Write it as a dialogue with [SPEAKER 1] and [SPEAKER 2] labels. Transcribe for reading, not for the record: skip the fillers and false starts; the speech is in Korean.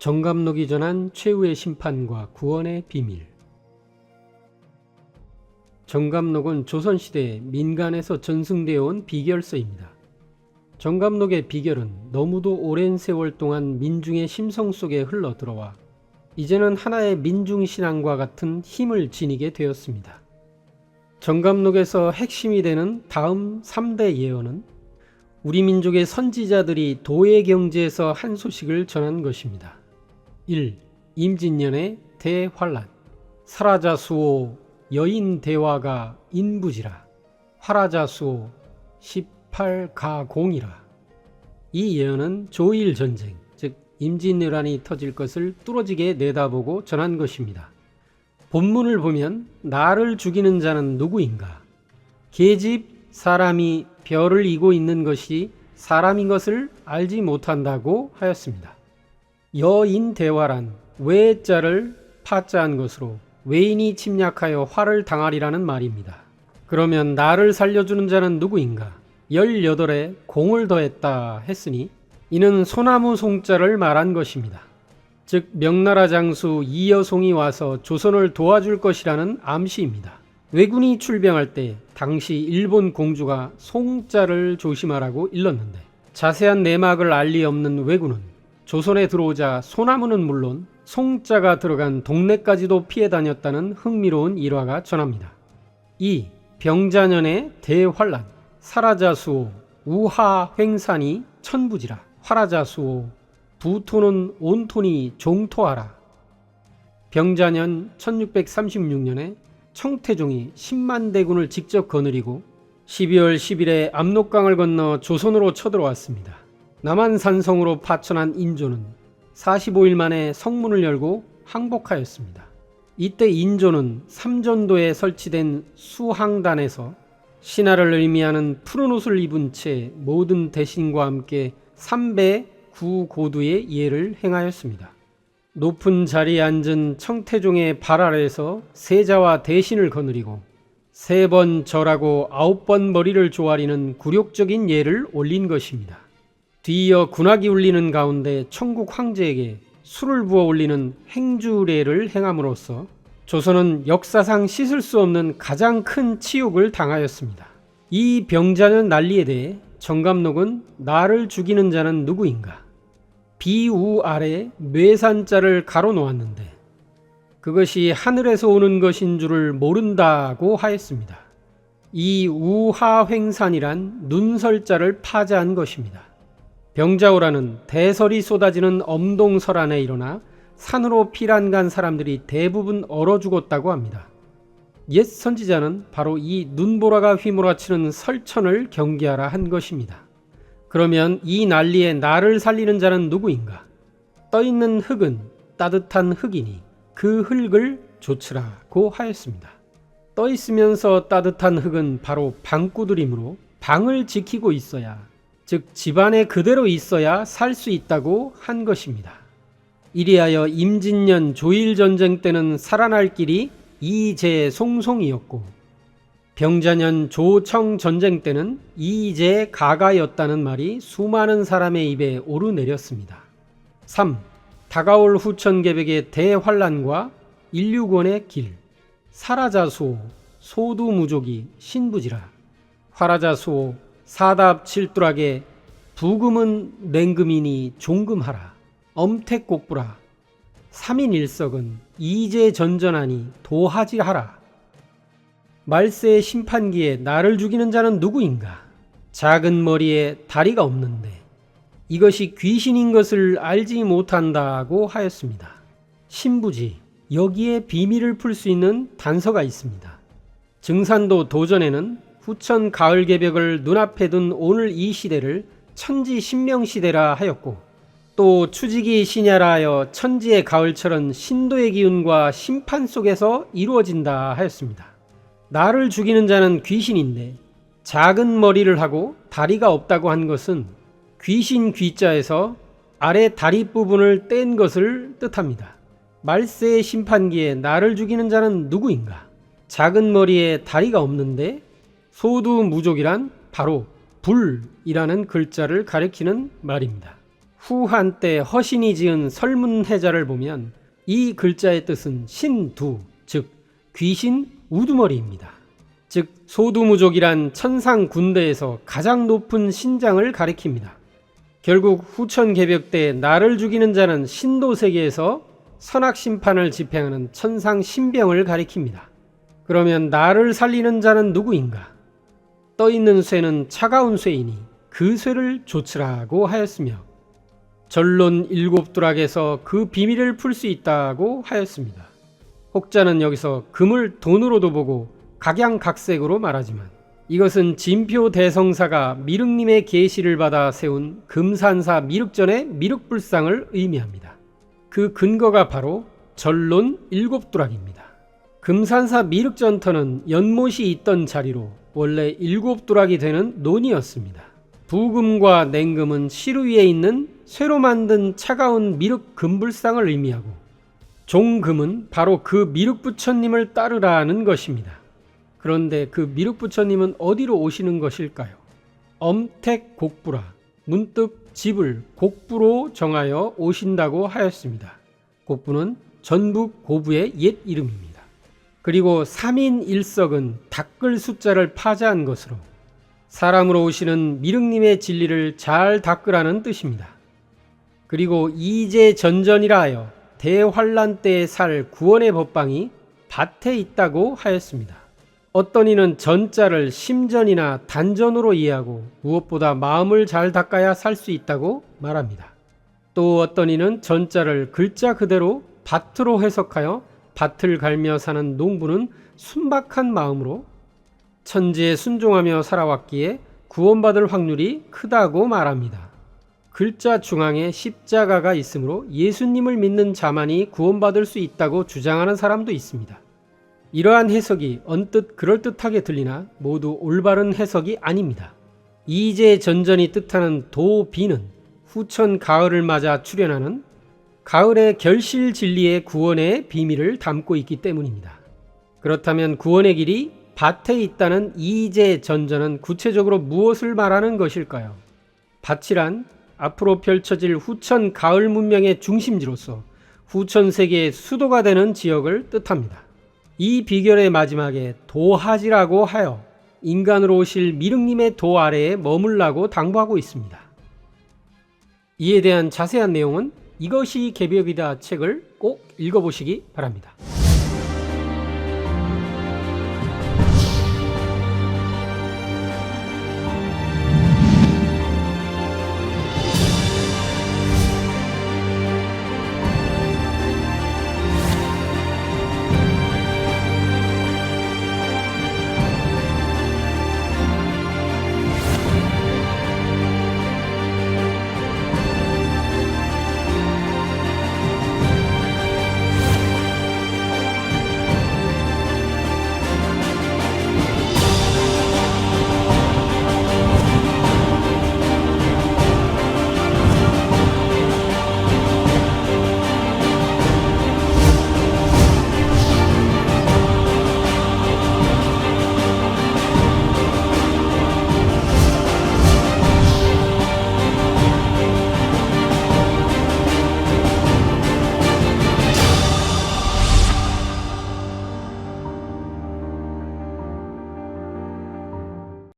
[SPEAKER 1] 정감록이 전한 최후의 심판과 구원의 비밀. 정감록은 조선시대 민간에서 전승되어 온 비결서입니다. 정감록의 비결은 너무도 오랜 세월 동안 민중의 심성 속에 흘러들어와 이제는 하나의 민중신앙과 같은 힘을 지니게 되었습니다. 정감록에서 핵심이 되는 다음 3대 예언은 우리 민족의 선지자들이 도의 경지에서 한 소식을 전한 것입니다. 1. 임진년의 대환란. 사라자수오 여인대화가 인부지라. 화라자수오 18가공이라. 이 예언은 조일전쟁, 즉 임진왜란이 터질 것을 뚫어지게 내다보고 전한 것입니다. 본문을 보면 나를 죽이는 자는 누구인가? 계집 사람이 별을 이고 있는 것이 사람인 것을 알지 못한다고 하였습니다. 여인대화란 외자를 파자한 것으로 외인이 침략하여 화를 당하리라는 말입니다. 그러면 나를 살려주는 자는 누구인가? 18에 공을 더했다 했으니 이는 소나무 송자를 말한 것입니다. 즉 명나라 장수 이여송이 와서 조선을 도와줄 것이라는 암시입니다. 왜군이 출병할 때 당시 일본 공주가 송자를 조심하라고 일렀는데 자세한 내막을 알 리 없는 왜군은 조선에 들어오자 소나무는 물론 송자가 들어간 동네까지도 피해 다녔다는 흥미로운 일화가 전합니다. 2. 병자년의 대환란. 사라자수오 우하횡산이 천부지라. 화라자수오 부토는 온톤이 종토하라. 병자년 1636년에 청태종이 10만 대군을 직접 거느리고 12월 10일에 압록강을 건너 조선으로 쳐들어왔습니다. 남한산성으로 파천한 인조는 45일 만에 성문을 열고 항복하였습니다. 이때 인조는 삼전도에 설치된 수항단에서 신하를 의미하는 푸른 옷을 입은 채 모든 대신과 함께 3배 구고두의 예를 행하였습니다. 높은 자리에 앉은 청태종의 발 아래에서 세자와 대신을 거느리고 3번 절하고 9번 머리를 조아리는 굴욕적인 예를 올린 것입니다. 뒤이어 군악이 울리는 가운데 청국 황제에게 술을 부어 올리는 행주례를 행함으로써 조선은 역사상 씻을 수 없는 가장 큰 치욕을 당하였습니다. 이 병자년 난리에 대해 정감록은 나를 죽이는 자는 누구인가? 비우 아래 뇌산자를 가로 놓았는데 그것이 하늘에서 오는 것인 줄을 모른다고 하였습니다. 이 우하횡산이란 눈설자를 파자한 것입니다. 병자호라는 대설이 쏟아지는 엄동설안에 일어나 산으로 피란 간 사람들이 대부분 얼어 죽었다고 합니다. 옛 선지자는 바로 이 눈보라가 휘몰아치는 설천을 경계하라 한 것입니다. 그러면 이 난리에 나를 살리는 자는 누구인가? 떠있는 흙은 따뜻한 흙이니 그 흙을 조치라고 하였습니다. 떠있으면서 따뜻한 흙은 바로 방구들이므로 방을 지키고 있어야, 즉 집안에 그대로 있어야 살 수 있다고 한 것입니다. 이리하여 임진년 조일전쟁 때는 살아날 길이 이제송송이었고 병자년 조청전쟁 때는 이제가가였다는 말이 수많은 사람의 입에 오르내렸습니다. 3. 다가올 후천개벽의 대환란과 인류권의 길. 사라자수오 소두무족이 신부지라. 화라자수오 사답칠두락에 부금은 냉금이니 종금하라. 엄택곡부라. 3인일석은 이제전전하니 도하지하라. 말세의 심판기에 나를 죽이는 자는 누구인가? 작은 머리에 다리가 없는데 이것이 귀신인 것을 알지 못한다고 하였습니다. 신부지, 여기에 비밀을 풀 수 있는 단서가 있습니다. 증산도 도전에는 후천 가을개벽을 눈앞에 둔 오늘 이 시대를 천지신명시대라 하였고 또 추지기 신야라 하여 천지의 가을철은 신도의 기운과 심판 속에서 이루어진다 하였습니다. 나를 죽이는 자는 귀신인데 작은 머리를 하고 다리가 없다고 한 것은 귀신 귀자에서 아래 다리 부분을 뗀 것을 뜻합니다. 말세의 심판기에 나를 죽이는 자는 누구인가? 작은 머리에 다리가 없는데 소두무족이란 바로 불이라는 글자를 가리키는 말입니다. 후 한때 허신이 지은 설문해자를 보면 이 글자의 뜻은 신두, 즉 귀신 우두머리입니다. 즉 소두무족이란 천상 군대에서 가장 높은 신장을 가리킵니다. 결국 후천개벽 때 나를 죽이는 자는 신도세계에서 선악심판을 집행하는 천상 신병을 가리킵니다. 그러면 나를 살리는 자는 누구인가? 떠있는 쇠는 차가운 쇠이니 그 쇠를 조치라고 하였으며 전론 7두락에서 그 비밀을 풀 수 있다고 하였습니다. 혹자는 여기서 금을 돈으로도 보고 각양각색으로 말하지만 이것은 진표 대성사가 미륵님의 계시를 받아 세운 금산사 미륵전의 미륵불상을 의미합니다. 그 근거가 바로 전론 7두락입니다. 금산사 미륵전터는 연못이 있던 자리로 원래 7두락이 되는 논이었습니다. 부금과 냉금은 시루 위에 있는 쇠로 만든 차가운 미륵 금불상을 의미하고 종금은 바로 그 미륵부처님을 따르라는 것입니다. 그런데 그 미륵부처님은 어디로 오시는 것일까요? 엄택곡부라 문득 집을 곡부로 정하여 오신다고 하였습니다. 곡부는 전북 고부의 옛 이름입니다. 그리고 3인 1석은 닦을 숫자를 파자한 것으로 사람으로 오시는 미륵님의 진리를 잘 닦으라는 뜻입니다. 그리고 이제전전이라 하여 대환란 때에 살 구원의 법방이 밭에 있다고 하였습니다. 어떤 이는 전자를 심전이나 단전으로 이해하고 무엇보다 마음을 잘 닦아야 살 수 있다고 말합니다. 또 어떤 이는 전자를 글자 그대로 밭으로 해석하여 밭을 갈며 사는 농부는 순박한 마음으로 천지에 순종하며 살아왔기에 구원받을 확률이 크다고 말합니다. 글자 중앙에 십자가가 있으므로 예수님을 믿는 자만이 구원받을 수 있다고 주장하는 사람도 있습니다. 이러한 해석이 언뜻 그럴듯하게 들리나 모두 올바른 해석이 아닙니다. 이제전전이 뜻하는 도비는 후천 가을을 맞아 출현하는 가을의 결실 진리의 구원의 비밀을 담고 있기 때문입니다. 그렇다면 구원의 길이 밭에 있다는 이제전전은 구체적으로 무엇을 말하는 것일까요? 밭이란 앞으로 펼쳐질 후천 가을 문명의 중심지로서 후천 세계의 수도가 되는 지역을 뜻합니다. 이 비결의 마지막에 도하지라고 하여 인간으로 오실 미륵님의 도 아래에 머물라고 당부하고 있습니다. 이에 대한 자세한 내용은 이것이 개벽이다 책을 꼭 읽어보시기 바랍니다.